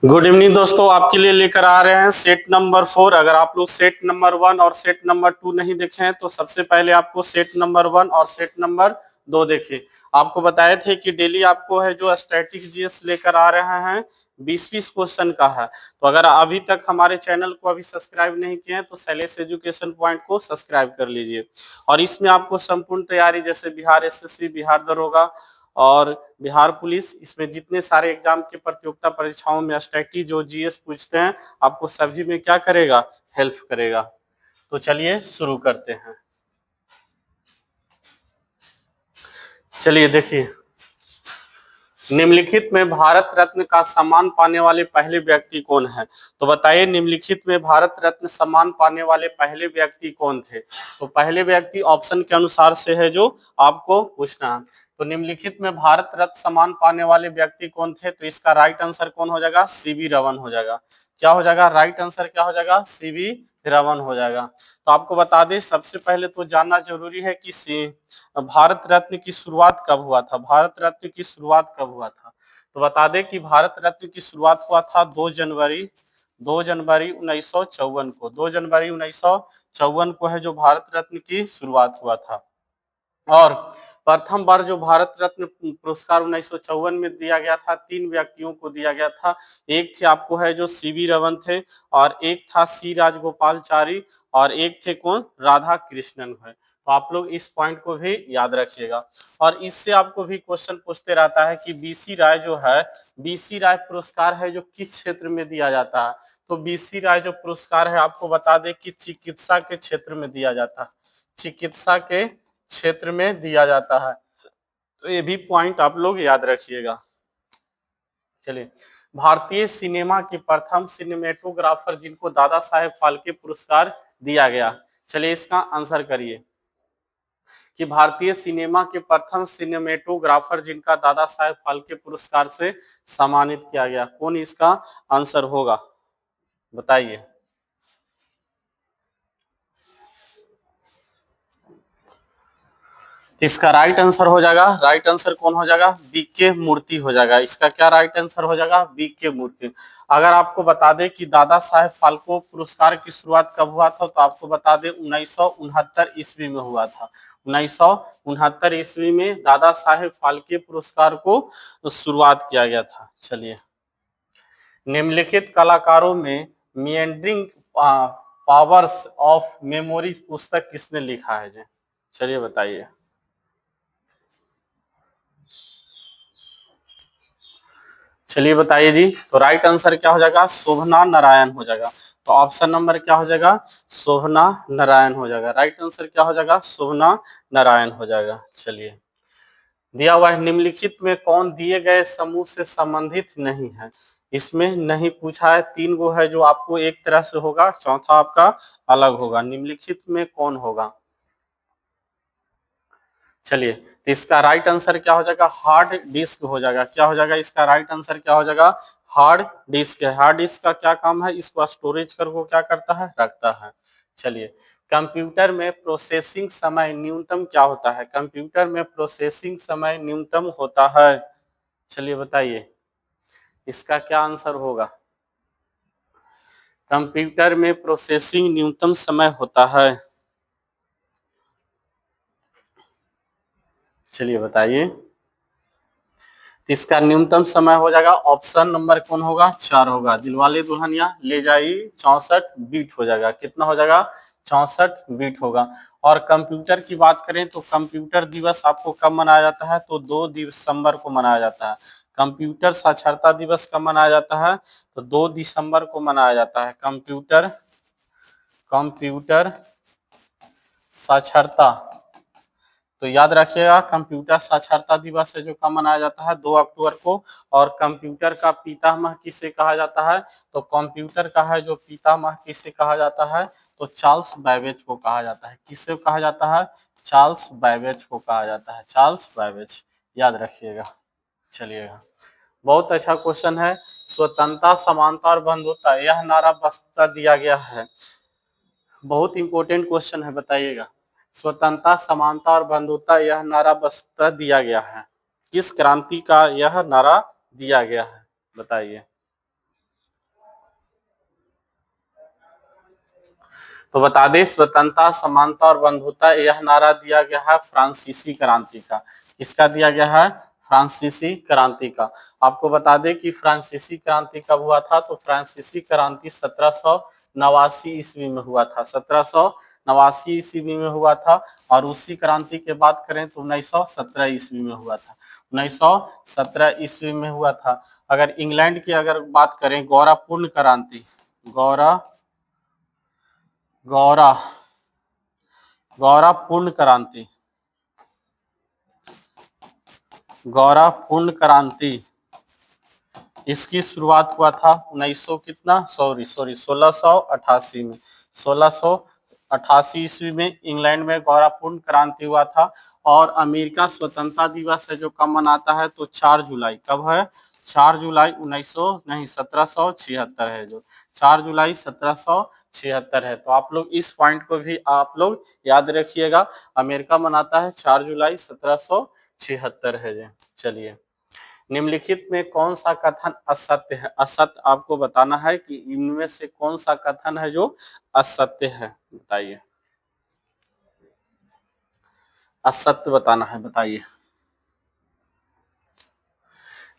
Good evening दोस्तों, आपके लिए लेकर आ रहे हैं सेट नंबर 4। अगर आप लोग सेट नंबर 1 और सेट नंबर 2 नहीं देखे हैं तो सबसे पहले आपको सेट नंबर 1 और सेट नंबर 2 देखिए। आपको बताए थे कि डेली आपको है जो स्टैटिक जीएस लेकर आ रहे हैं 20-20 क्वेश्चन का है। तो अगर अभी तक हमारे चैनल को अभी सब्सक्राइब नहीं किए हैं तो शैलेश एजुकेशन पॉइंट को सब्सक्राइब कर लीजिए। और इसमें आपको संपूर्ण तैयारी जैसे बिहार एसएससी, बिहार दरोगा और बिहार पुलिस, इसमें जितने सारे एग्जाम के प्रतियोगिता परीक्षाओं में स्टैटिक जो जीएस पूछते हैं आपको सभी में क्या करेगा, हेल्प करेगा। तो चलिए शुरू करते हैं। चलिए देखिए, निम्नलिखित में भारत रत्न का सम्मान पाने वाले पहले व्यक्ति कौन है। तो बताइए, निम्नलिखित में भारत रत्न सम्मान पाने वाले पहले व्यक्ति कौन थे। तो पहले व्यक्ति ऑप्शन के अनुसार से है जो आपको पूछना है। तो निम्नलिखित में भारत रत्न सम्मान पाने वाले व्यक्ति कौन थे, तो इसका राइट आंसर कौन हो जाएगा, सीवी रमन हो जाएगा। क्या हो जाएगा, राइट आंसर क्या हो जाएगा, सीवी रमन हो जाएगा। तो आपको बता दें, सबसे पहले तो जानना जरूरी है कि भारत रत्न की शुरुआत कब हुआ था। भारत रत्न की शुरुआत कब हुआ था, तो बता दें कि भारत रत्न की शुरुआत हुआ था 2 जनवरी 1954 को। 2 जनवरी 1954 को है जो भारत रत्न की शुरुआत हुआ था। और प्रथम बार जो भारत रत्न पुरस्कार 1954 में दिया गया था 3 व्यक्तियों को दिया गया था। एक थे आपको है जो सीवी रमन थे, और एक था सी राजगोपालचारी, और एक थे कौन, राधा कृष्णन है। तो आप लोग इस पॉइंट को भी याद रखिएगा। और इससे आपको भी क्वेश्चन पूछते रहता है कि बीसी राय जो है, बीसी राय पुरस्कार है जो किस क्षेत्र में दिया जाता है। तो बीसी राय जो पुरस्कार है आपको बता दें कि चिकित्सा के क्षेत्र में दिया जाता है, चिकित्सा के क्षेत्र में दिया जाता है। तो ये भी पॉइंट आप लोग याद रखिएगा। चलिए, भारतीय सिनेमा के प्रथम सिनेमेटोग्राफर जिनको दादा साहेब फाल्के पुरस्कार दिया गया, चलिए इसका आंसर करिए कि भारतीय सिनेमा के प्रथम सिनेमेटोग्राफर जिनका दादा साहेब फाल्के पुरस्कार से सम्मानित किया गया, कौन इसका आंसर होगा, बताइए। इसका राइट आंसर हो जाएगा, राइट आंसर कौन हो जाएगा, बीके मूर्ति हो जाएगा। इसका क्या राइट आंसर हो जाएगा, बीके मूर्ति। अगर आपको बता दें कि दादा साहेब फाल्के पुरस्कार की शुरुआत कब हुआ था, तो आपको बता दें 1969 ईस्वी में हुआ था। 1969 ईस्वी में दादा साहेब फाल्के पुरस्कार को शुरुआत किया गया था। चलिए, निम्नलिखित कलाकारों में मिएंडरिंग पावर्स ऑफ मेमोरी पुस्तक किसने लिखा है जी, चलिए बताइए। चलिए बताइए जी। तो राइट आंसर क्या हो जाएगा, शोभना नारायण हो जाएगा। तो ऑप्शन नंबर क्या हो जाएगा, शोभना नारायण हो जाएगा। राइट आंसर क्या हो जाएगा, शोभना नारायण हो जाएगा। चलिए, दिया हुआ है निम्नलिखित में कौन दिए गए समूह से संबंधित नहीं है। इसमें नहीं पूछा है, 3 गो है जो आपको एक तरह से होगा, चौथा आपका अलग होगा। निम्नलिखित में कौन होगा, चलिए तो इसका राइट आंसर क्या हो जाएगा, हार्ड डिस्क हो जाएगा। क्या हो जाएगा, इसका राइट आंसर क्या हो जाएगा, हार्ड डिस्क है। हार्ड डिस्क का क्या काम है, इसको स्टोरेज करके क्या करता है, रखता है। चलिए, कंप्यूटर में प्रोसेसिंग समय न्यूनतम क्या होता है, कंप्यूटर में प्रोसेसिंग समय न्यूनतम होता है। चलिए बताइए, इसका क्या आंसर होगा, कंप्यूटर में प्रोसेसिंग न्यूनतम समय होता है। चलिए बताइए, इसका न्यूनतम समय हो जाएगा, ऑप्शन नंबर कौन होगा, 4 होगा। दिलवाले दुल्हनिया ले जाई 64 बीट हो जाएगा। कितना हो जाएगा, 64 बीट होगा। और कंप्यूटर की बात करें तो कंप्यूटर दिवस आपको कब मनाया जाता है, तो 2 दिसंबर को मनाया जाता है। कंप्यूटर साक्षरता दिवस कब मनाया जाता है, तो 2 दिसंबर को मनाया जाता है। कंप्यूटर कंप्यूटर साक्षरता, तो याद रखिएगा कंप्यूटर साक्षरता दिवस है जो कब मनाया जाता है, 2 अक्टूबर को। और कंप्यूटर का पितामह किसे कहा जाता है, तो कंप्यूटर का है जो पितामह किसे कहा जाता है, तो चार्ल्स बैबेज को कहा जाता है। किससे कहा जाता है, चार्ल्स बैबेज को कहा जाता है, चार्ल्स बैबेज, याद रखिएगा। चलिएगा, बहुत अच्छा क्वेश्चन है। स्वतंत्रता, समानता और बंधुता यह नारा वस्तुतः दिया गया है, बहुत इंपॉर्टेंट क्वेश्चन है, बताइएगा। स्वतंत्रता, समानता और बंधुता यह नारा वस्तुतः दिया गया है, किस क्रांति का यह नारा दिया गया है, बताइए। तो बता दें स्वतंत्रता, समानता और बंधुता यह नारा दिया गया है फ्रांसीसी क्रांति का। किसका दिया गया है? फ्रांसीसी क्रांति का। आपको बता दें कि फ्रांसीसी क्रांति कब हुआ था? तो फ्रांसीसी क्रांति 1789 ईस्वी में हुआ था। 1789 ईस्वी में हुआ था। और उसी क्रांति के बात करें तो 1917 ईस्वी में हुआ था। 1917 ईस्वी में हुआ था। अगर इंग्लैंड की अगर बात करें, गौरा पूर्ण क्रांति, गौरा पूर्ण क्रांति, गौरा पूर्ण क्रांति इसकी शुरुआत हुआ था 1900 कितना, सॉरी 1688 में। 1688 ईस्वी में इंग्लैंड में गौरा पूर्ण क्रांति हुआ था। और अमेरिका स्वतंत्रता दिवस है जो कब मनाता है? तो 4 जुलाई। कब है? 4 जुलाई 1776 है जो 4 जुलाई 1776 है। तो आप लोग इस पॉइंट को भी आप लोग याद रखिएगा। अमेरिका मनाता है 4 जुलाई 1776 है जो। चलिए, निम्नलिखित में कौन सा कथन असत्य है? असत्य आपको बताना है कि इनमें से कौन सा कथन है जो असत्य है, बताइए। असत्य बताना है, बताइए।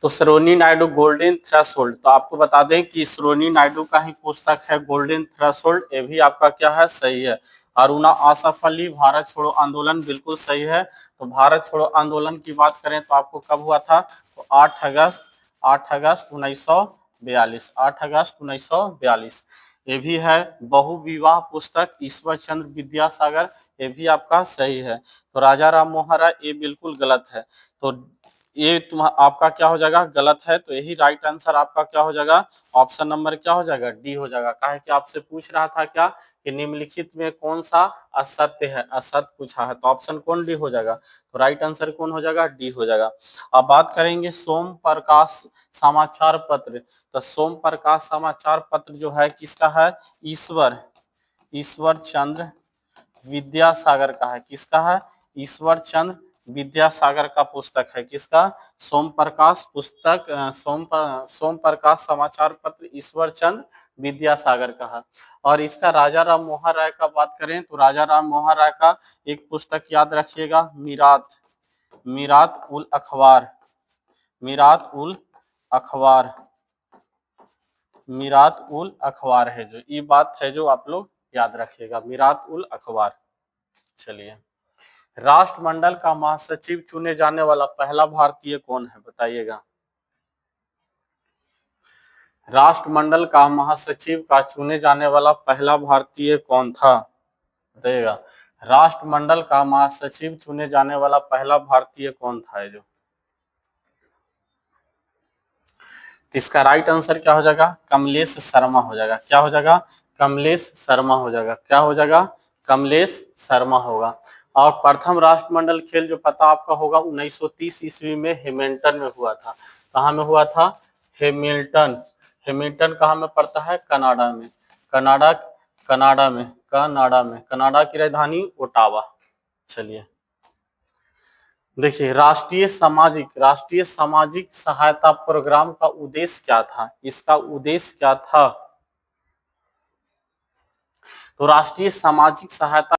तो सरोजिनी नायडू गोल्डन थ्रेशोल्ड, तो आपको बता दें कि सरोजिनी नायडू का ही पुस्तक है गोल्डन थ्रेशोल्ड, ये भी आपका क्या है? सही है। अरुणा आसफ अली भारत छोड़ो आंदोलन, बिल्कुल सही है। तो भारत छोड़ो आंदोलन की बात करें तो आपको कब हुआ था? तो 8 अगस्त 1942, 8 अगस्त 1942। ये भी है। बहुविवाह पुस्तक ईश्वर चंद्र विद्यासागर, ये भी आपका सही है। तो राजा राम मोहन राय, ये बिल्कुल गलत है। तो ये आपका क्या हो जाएगा? गलत है। तो यही राइट आंसर आपका क्या हो जाएगा? ऑप्शन नंबर क्या हो जाएगा? डी हो जाएगा। काहे कि आपसे पूछ रहा था क्या कि निम्नलिखित में कौन सा असत्य है, असत्य पूछा है, तो ऑप्शन कौन डी हो जाएगा? तो राइट आंसर कौन हो जाएगा? डी हो जाएगा। अब बात करेंगे सोम प्रकाश समाचार पत्र। तो सोम प्रकाश समाचार पत्र जो है किसका है? ईश्वर चंद्र विद्यासागर का है। किसका है? ईश्वर चंद्र विद्यासागर का पुस्तक है। किसका? सोम प्रकाश पुस्तक, सोम प्रकाश समाचार पत्र ईश्वर चंद्र विद्यासागर का है। और इसका राजा राम मोहन राय का बात करें तो राजा राम मोहन राय का एक पुस्तक याद रखिएगा, मीरात उल अखबार, मीरात उल अखबार, मीरात उल अखबार है जो। ये बात है जो आप लोग याद रखिएगा, मीरात उल अखबार। चलिए, राष्ट्रमंडल का महासचिव चुने जाने वाला पहला भारतीय कौन है, बताइएगा। राष्ट्रमंडल का महासचिव का चुने जाने वाला पहला भारतीय कौन था, बताइएगा। राष्ट्रमंडल का महासचिव चुने जाने वाला पहला भारतीय कौन था जो? इसका राइट आंसर क्या हो जाएगा? कमलेश शर्मा हो जाएगा। क्या हो जाएगा? कमलेश शर्मा हो जाएगा। क्या हो जाएगा? कमलेश शर्मा होगा। और प्रथम राष्ट्रमंडल खेल जो पता आपका होगा 1930 ईस्वी में हेमिल्टन में हुआ था। कहाँ में हुआ था? हेमिल्टन। हेमिल्टन कहाँ में पड़ता है? कनाडा में। कनाडा की राजधानी ओटावा। चलिए, देखिए, राष्ट्रीय सामाजिक सहायता प्रोग्राम का उद्देश्य क्या था? इसका उद्देश्य क्या था? तो राष्ट्रीय सामाजिक सहायता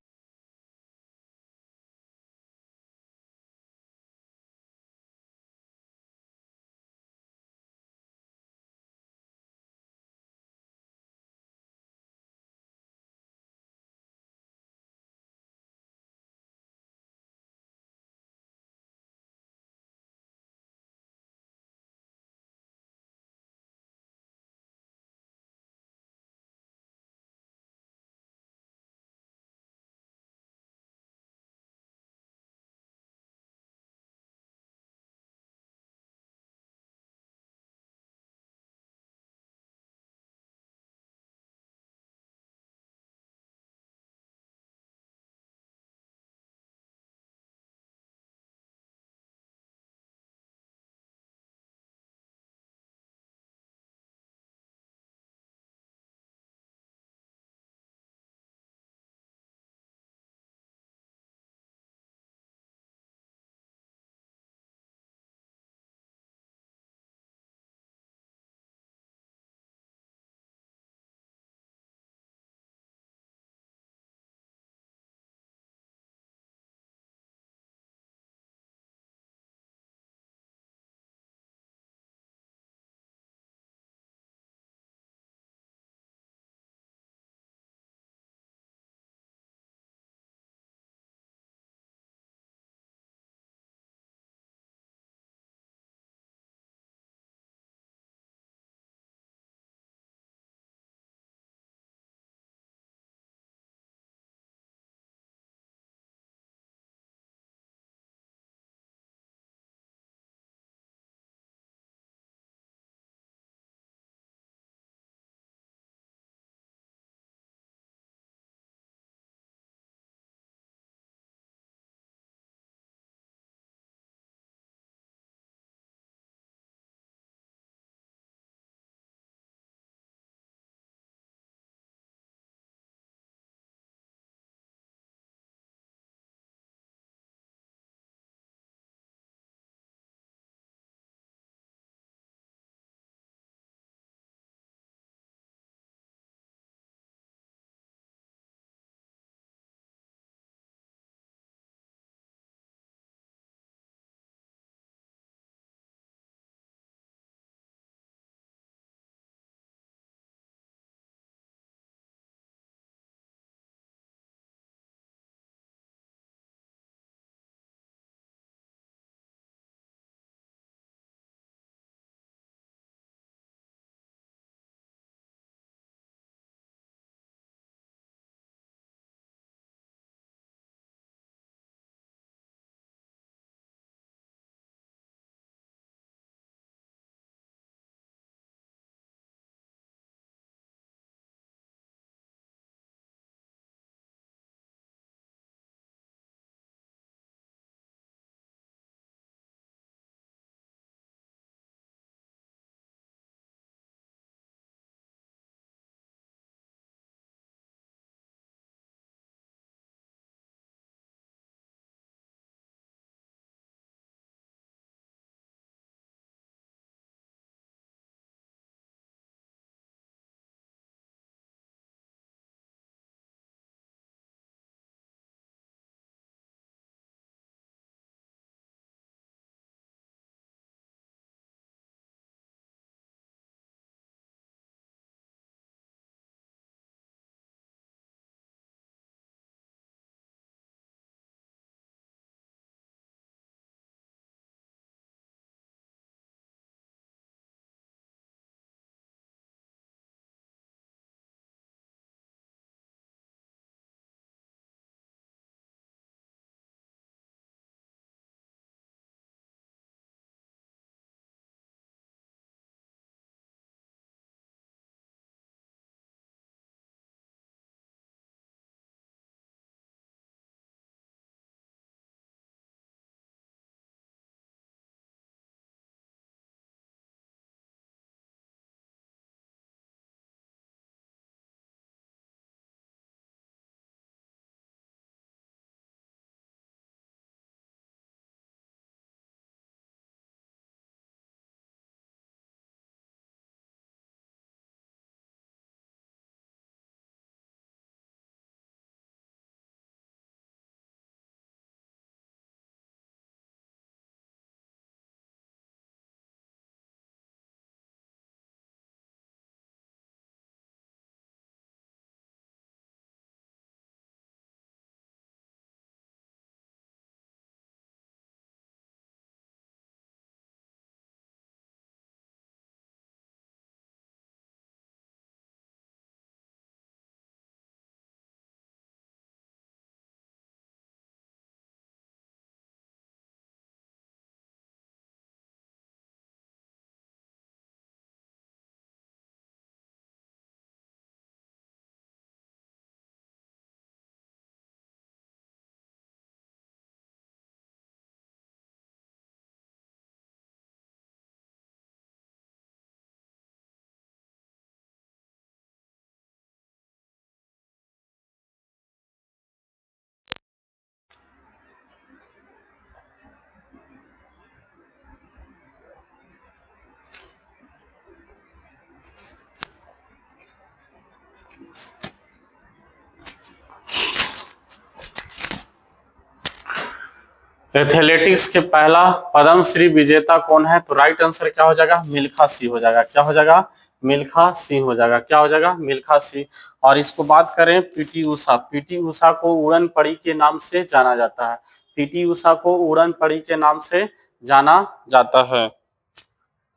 एथलेटिक्स के पहला पद्म श्री विजेता कौन है? तो राइट आंसर क्या हो जाएगा? मिल्खा सिंह हो जाएगा। क्या हो जाएगा? मिल्खा सिंह हो जाएगा। क्या हो जाएगा? मिल्खा सिंह। और इसको बात करें पीटी उषा, पीटी उषा को उड़न पड़ी के नाम से जाना जाता है। पीटी उषा को उड़न पड़ी के नाम से जाना जाता है।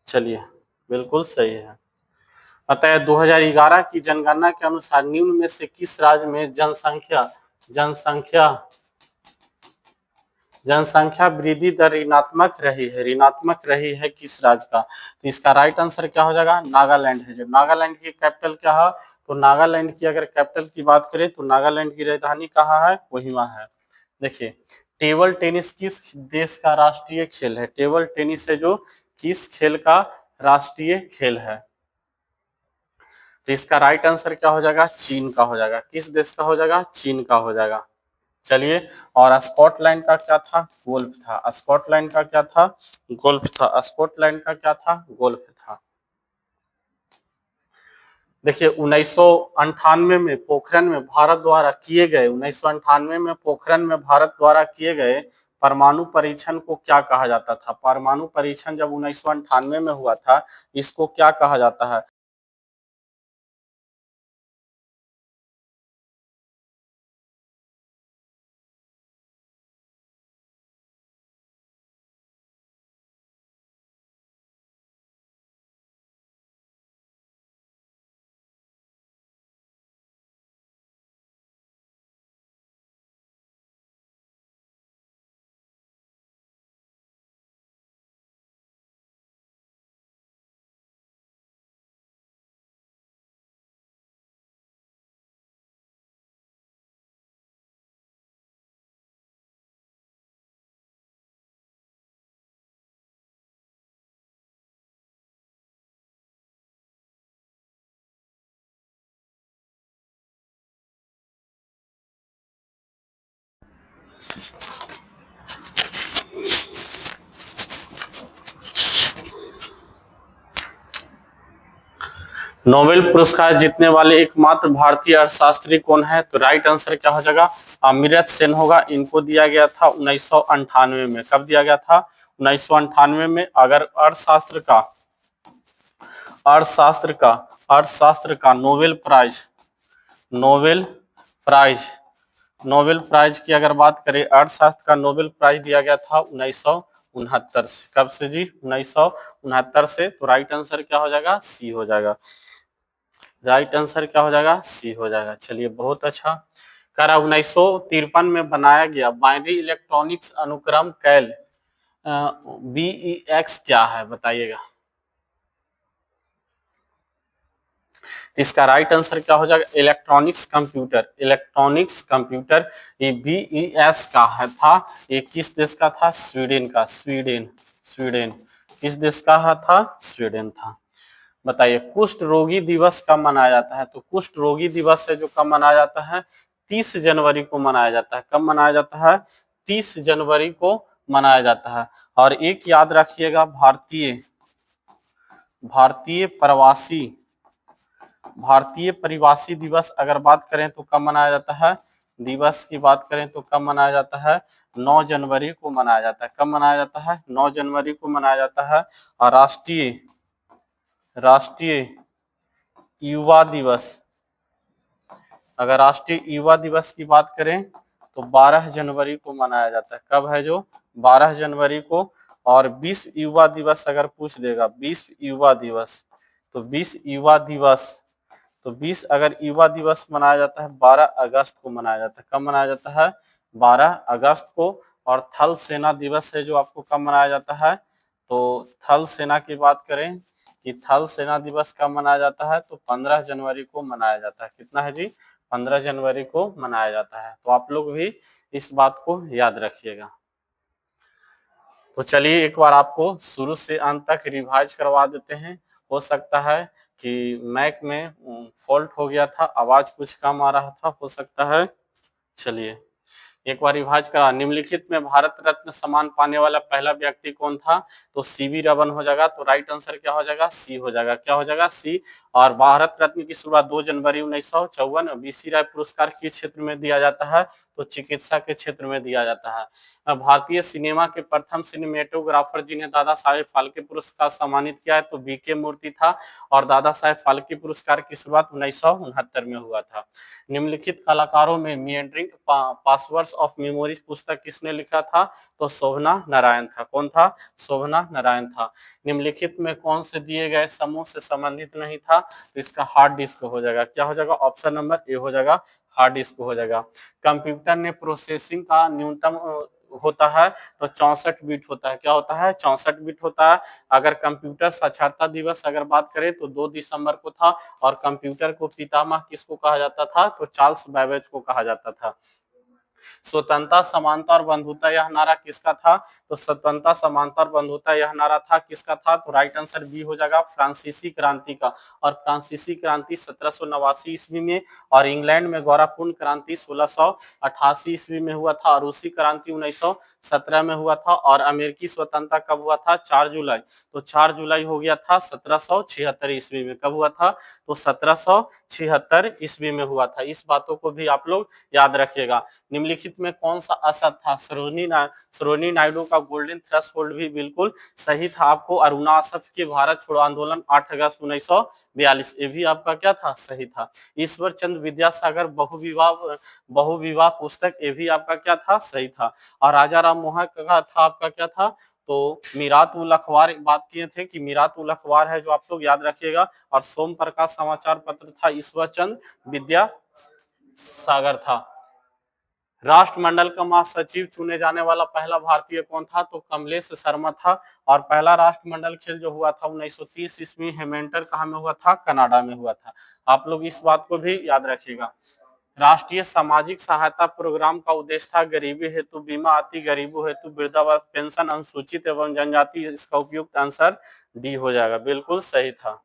चलिए, बिल्कुल सही है। अतः 2011 की जनगणना के अनुसार निम्न में से किस राज्य में जनसंख्या वृद्धि दर ऋणात्मक रही है? ऋणात्मक रही है किस राज्य का? तो इसका राइट आंसर क्या हो जाएगा? नागालैंड है। जो नागालैंड की कैपिटल क्या है? तो नागालैंड की अगर कैपिटल की बात करें तो नागालैंड की राजधानी कहाँ है? कोहिमा है। देखिए, टेबल टेनिस किस देश का राष्ट्रीय खेल है? टेबल टेनिस है जो किस खेल का राष्ट्रीय खेल है? तो इसका राइट आंसर क्या हो जाएगा? चीन का हो जाएगा। किस देश का हो जाएगा? चीन का हो जाएगा। चलिए, और स्कॉटलैंड का क्या था? गोल्फ था। स्कॉटलैंड का क्या था? गोल्फ था। स्कॉटलैंड का क्या था? गोल्फ था। देखिए, 1998 में पोखरण में भारत द्वारा किए गए 1998 में पोखरण में भारत द्वारा किए गए परमाणु परीक्षण को क्या कहा जाता था? परमाणु परीक्षण जब 1998 में हुआ था, इसको क्या कहा जाता है? नोबेल पुरस्कार जीतने वाले एकमात्र भारतीय अर्थशास्त्री कौन है? तो राइट आंसर क्या हो जाएगा? अमर्त्य सेन होगा। इनको दिया गया था 1998 में। कब दिया गया था? 1998 में। अगर अर्थशास्त्र का नोबेल प्राइज नोबेल प्राइज की अगर बात करें, अर्थशास्त्र का नोबेल प्राइज दिया गया था 1969 से। कब से जी? 1969 से। तो राइट आंसर क्या हो जाएगा? सी हो जाएगा। राइट आंसर क्या हो जाएगा? सी हो जाएगा। चलिए, बहुत अच्छा। करा 1953 में बनाया गया बाइनरी इलेक्ट्रॉनिक्स अनुक्रम कैल BEX क्या है? बताइएगा। इसका राइट आंसर क्या हो जाएगा? Electronics computer. ये BES का है था। ये किस देश का था? स्वीडन का। स्वीडन किस देश का था? स्वीडन था। बताइए, कुष्ठ रोगी दिवस कब मनाया जाता है? तो कुष्ठ रोगी दिवस है जो कब मनाया जाता है? 30 जनवरी को मनाया जाता है। कब मनाया जाता है? 30 जनवरी को मनाया जाता है। और एक याद रखिएगा, भारतीय परिवासी दिवस अगर बात करें तो कब मनाया जाता है? दिवस की बात करें तो कब मनाया जाता है? 9 जनवरी को मनाया जाता है। कब मनाया जाता है? 9 जनवरी को मनाया जाता है। और राष्ट्रीय युवा दिवस, अगर राष्ट्रीय युवा दिवस की बात करें तो 12 जनवरी को मनाया जाता है। कब है? जो 12 जनवरी को। और 20 युवा दिवस अगर पूछ देगा, 20 युवा दिवस, तो 20 अगर युवा दिवस मनाया जाता है 12 अगस्त को मनाया जाता है। कब मनाया जाता है? 12 अगस्त को। और थल सेना दिवस है जो आपको कब मनाया जाता है? तो थल सेना की बात करें कि थल सेना दिवस कब मनाया जाता है? तो 15 जनवरी को मनाया जाता है। कितना है जी? 15 जनवरी को मनाया जाता है। तो आप लोग भी इस बात को याद रखिएगा। तो चलिए, एक बार आपको शुरू से अंत तक रिवाइज करवा देते हैं। हो सकता है कि मैक में फॉल्ट हो गया था, आवाज कुछ कम आ रहा था, हो सकता है। चलिए, एक बार रिवाइज करा। निम्नलिखित में भारत रत्न सम्मान पाने वाला पहला व्यक्ति कौन था? तो CV रमन हो जाएगा। तो राइट आंसर क्या हो जाएगा? सी हो जाएगा। क्या हो जाएगा? सी। और भारत रत्न की शुरुआत 2 जनवरी 1954 बीसी राय पुरस्कार किस क्षेत्र में दिया जाता है, तो चिकित्सा के क्षेत्र में दिया जाता है। भारतीय सिनेमा के प्रथम सिनेमेटोग्राफर जिन्हें दादा साहेब फाल्के पुरस्कार सम्मानित किया है, तो बीके मूर्ति था और दादा साहेब फाल्के पुरस्कार की शुरुआत 1969 में हुआ था। निम्नलिखित कलाकारों में मिएंडरिंग पासवर्ड्स ऑफ मेमोरीज पुस्तक किसने लिखा था, तो शोभना नारायण था। कौन था, शोभना नारायण था। निम्नलिखित में कौन से दिए गए समूह से संबंधित नहीं था, तो इसका हार्ड डिस्क हो जाएगा। क्या हो जाएगा, ऑप्शन नंबर ए हो जाएगा, हार्ड डिस्क हो जाएगा। कंप्यूटर ने प्रोसेसिंग का न्यूनतम होता है, तो 64 बिट होता है। क्या होता है, 64 बिट होता है। अगर कंप्यूटर साक्षरता दिवस अगर बात करें तो 2 दिसंबर को था और कंप्यूटर को पितामह किसको कहा जाता था, तो चार्ल्स बैबेज को कहा जाता था। स्वतंत्रता समानता और बंधुता यह नारा किसका था, तो स्वतंत्रता समानता और बंधुता यह नारा था किसका था, तो राइट आंसर बी हो जाएगा, फ्रांसीसी क्रांति का। और फ्रांसीसी क्रांति 1789 ईस्वी में और इंग्लैंड में गौरवपूर्ण क्रांति 1688 ईस्वी में हुआ था और रूसी क्रांति 1917 में हुआ था। और अमेरिकी स्वतंत्रता कब हुआ था, 4 जुलाई। तो 4 जुलाई हो गया था 1776 ईस्वी में। कब हुआ था, तो 1776 ईस्वी में हुआ था। इस बातों को भी आप लोग याद रखिएगा। निम्नलिखित में कौन सा असत था, सरोजिनी नायडू का गोल्डन थ्रेशोल्ड भी बिल्कुल सही था। आपको अरुणा असफ के भारत छोड़ो आंदोलन 8 अगस्त 1942, ये भी आपका क्या था, सही था। ईश्वर चंद्र विद्यासागर बहुविवाह पुस्तक, ये भी आपका क्या था, सही था। और राजा राम मोहन का था आपका क्या था, तो मीरात उल अखबार बात किए थे कि मीरात उल अखबार है जो आप लोग याद रखिएगा। और सोम प्रकाश समाचार पत्र था, ईश्वर चंद्र विद्यासागर था। राष्ट्रमंडल का महासचिव चुने जाने वाला पहला भारतीय कौन था, तो कमलेश शर्मा था। और पहला राष्ट्रमंडल खेल जो हुआ था 1930 ईस्वी हेमेंटर कहाँ में हुआ था, कनाडा में हुआ था। आप लोग इस बात को भी याद रखिएगा। राष्ट्रीय सामाजिक सहायता प्रोग्राम का उद्देश्य था गरीबी हेतु बीमा, अति गरीबों हेतु वृद्धावस्था पेंशन, अनुसूचित एवं जनजाति। इसका उपयुक्त आंसर डी हो जाएगा, बिल्कुल सही था।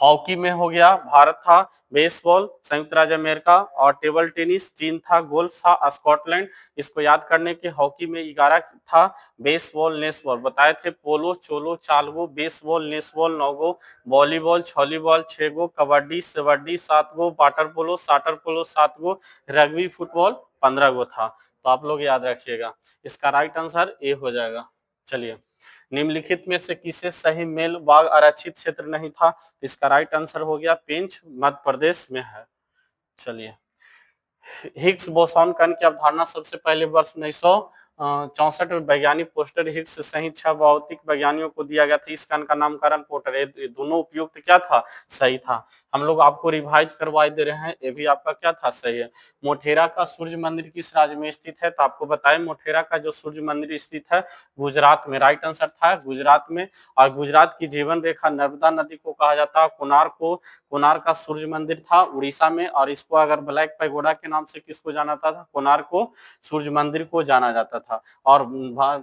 हॉकी में हो गया भारत था, बेसबॉल संयुक्त राज्य अमेरिका, और टेबल टेनिस चीन था, गोल्फ था स्कॉटलैंड। इसको याद करने के, हॉकी में 11 था, बेसबॉल नेसबॉल बताए थे, पोलो चोलो 4 गो, बेसबॉल नेसबॉल 9 गो, वॉलीबॉल छॉलीबॉल 6 गो, कबड्डी सवड्डी 7 गो, वाटर पोलो साटर पोलो 7 गो, रग्बी फुटबॉल 15 गो था। तो आप लोग याद रखिएगा, इसका राइट आंसर ए हो जाएगा। चलिए, निम्नलिखित में से किसे सही मेल बाग आरक्षित क्षेत्र नहीं था, इसका राइट आंसर हो गया पेंच, मध्य प्रदेश में है। चलिए, हिग्स बोसॉन कण की अवधारणा सबसे पहले वर्ष 1964 में वैज्ञानिक पोस्टर हिग्स सहित 6 भौतिक वैज्ञानिकों को दिया गया था। इस कण का नामकरण पोर्टर, ये दोनों उपयुक्त क्या था, सही था। हम लोग आपको रिवाइज करवाए दे रहे हैं, ये भी आपका क्या था, सही है। मोटेरा का सूर्य मंदिर किस राज्य में स्थित है, तो आपको बताएं मोटेरा का जो सूर्य मंदिर स्थित है गुजरात में, राइट आंसर था गुजरात में। और गुजरात की जीवन रेखा नर्मदा नदी को कहा जाता है। कोणार्क का सूर्य मंदिर था उड़ीसा में, और इसको अगर ब्लैक पैगोडा के नाम से किसको जाना जाता था, कोणार्क को सूर्य मंदिर को जाना जाता था। और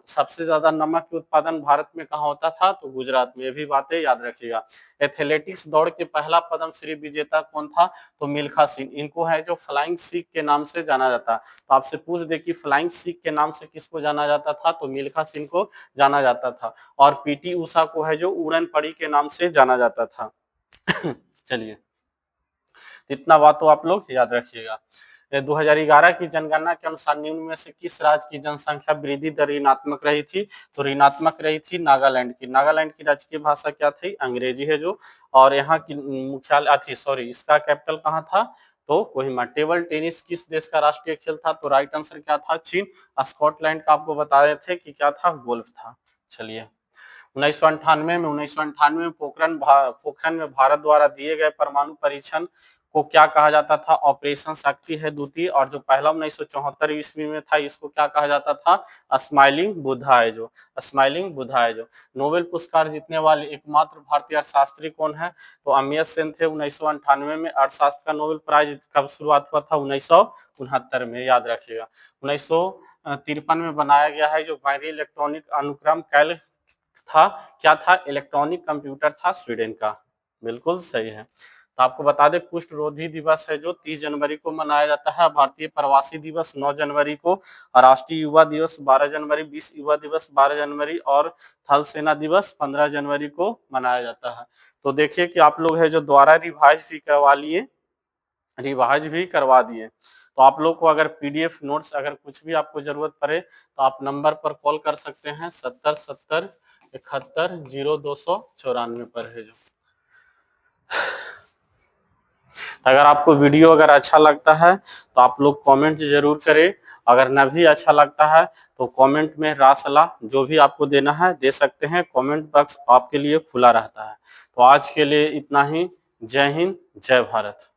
सबसे ज्यादा नमक के उत्पादन भारत में कहाँ होता था, तो गुजरात में। ये भी बातें याद रखिएगा। एथलेटिक्स दौड़ के पहला पद्मश्री विजेता कौन था, तो मिल्खा सिंह। इनको है जो फ्लाइंग सिख के नाम से जाना जाता। तो आपसे पूछ दे कि फ्लाइंग सिख के नाम से किसको जाना जाता था, तो मिल्खा सिंह को जाना जाता था। और पीटी उषा को है जो उड़न पड़ी के नाम से जाना जाता था। चलिए, इतना बात तो आप लोग याद रखिएगा। 2011 की जनगणना के अनुसार निम्न में से किस राज्य की जनसंख्या वृद्धि दर ऋणात्मक रही थी, तो ऋणात्मक रही थी नागालैंड की। नागालैंड की राजकीय भाषा क्या थी, अंग्रेजी है जो। और यहाँ की मुख्यालय इसका कैपिटल कहाँ था, तो कोहिमा। टेबल टेनिस किस देश का राष्ट्रीय खेल था, तो राइट आंसर क्या था, चीन। स्कॉटलैंड का आपको बता रहे थे कि क्या था, गोल्फ था। चलिए, 1998 में पोखरण में भारत द्वारा दिए गए परमाणु परीक्षण को क्या कहा जाता था, ऑपरेशन शक्ति है द्वितीय। और जो पहला 1974 ईस्वी में था, इसको क्या कहा जाता था, स्माइलिंग बुद्धा है जो। स्माइलिंग बुद्धा है जो। नोबेल पुरस्कार जीतने वाले एकमात्र भारतीय अर्थशास्त्री कौन है, तो अमिय सेन थे 1998 में। अर्थशास्त्र का नोबेल प्राइज कब शुरुआत हुआ था, 1969 में, याद रखिएगा। 1953 में बनाया गया है जो बाइनरी इलेक्ट्रॉनिक अनुक्रम कैल था, क्या था, इलेक्ट्रॉनिक कंप्यूटर था, स्वीडन का, बिल्कुल सही है। तो आपको बता दें कुष्ठ रोधी दिवस है जो 30 जनवरी को मनाया जाता है, भारतीय प्रवासी दिवस 9 जनवरी को, राष्ट्रीय युवा दिवस 12 जनवरी, विश्व युवा दिवस 12 जनवरी और थल सेना दिवस 15 जनवरी को मनाया जाता है। तो देखिए कि आप लोग है जो द्वारा रिवाइज भी करवा दिए। तो आप लोग को अगर पीडीएफ नोट्स अगर कुछ भी आपको जरूरत पड़े तो आप नंबर पर कॉल कर सकते हैं 70 70 71 0294 पर है जो। अगर आपको वीडियो अगर अच्छा लगता है तो आप लोग कमेंट जरूर करें, अगर न भी अच्छा लगता है तो कमेंट में राय सलाह जो भी आपको देना है दे सकते हैं, कमेंट बॉक्स आपके लिए खुला रहता है। तो आज के लिए इतना ही। जय हिंद, जय भारत।